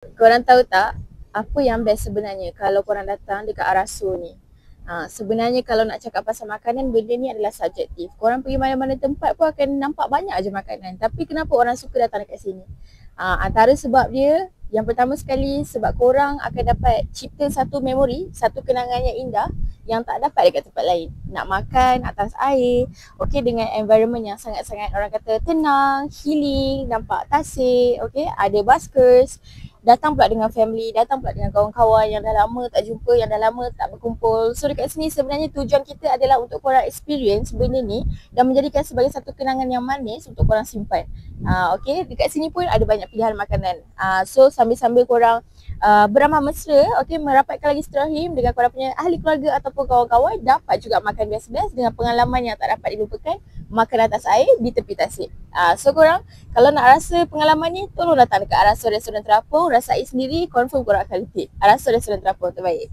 Korang tahu tak apa yang best sebenarnya kalau korang datang dekat Arasu ni? Sebenarnya kalau nak cakap pasal makanan, benda ni adalah subjektif. Korang pergi mana-mana tempat pun akan nampak banyak aje makanan. Tapi kenapa orang suka datang dekat sini? Antara sebab dia, yang pertama sekali sebab korang akan dapat cipta satu memori, satu kenangan yang indah yang tak dapat dekat tempat lain. Nak makan atas air, okay, dengan environment yang sangat-sangat orang kata tenang, healing, nampak tasik, okay, ada buskers. Datang pula dengan family, datang pula dengan kawan-kawan yang dah lama tak jumpa, yang dah lama tak berkumpul. So dekat sini sebenarnya tujuan kita adalah untuk korang experience benda ni dan menjadikan sebagai satu kenangan yang manis untuk korang simpan. Okay, dekat sini pun ada banyak pilihan makanan. So sambil-sambil korang beramah mesra, okay, merapatkan lagi silaturahim dengan korang punya ahli keluarga ataupun kawan-kawan, dapat juga makan best-best dengan pengalaman yang tak dapat dilupakan, makan atas air di tepi tasik. So korang kalau nak rasa pengalaman ni, tolong datang dekat Arasu Restoran Terapung, rasai sendiri, confirm korang akan repeat. Arasu Restoran Terapung terbaik.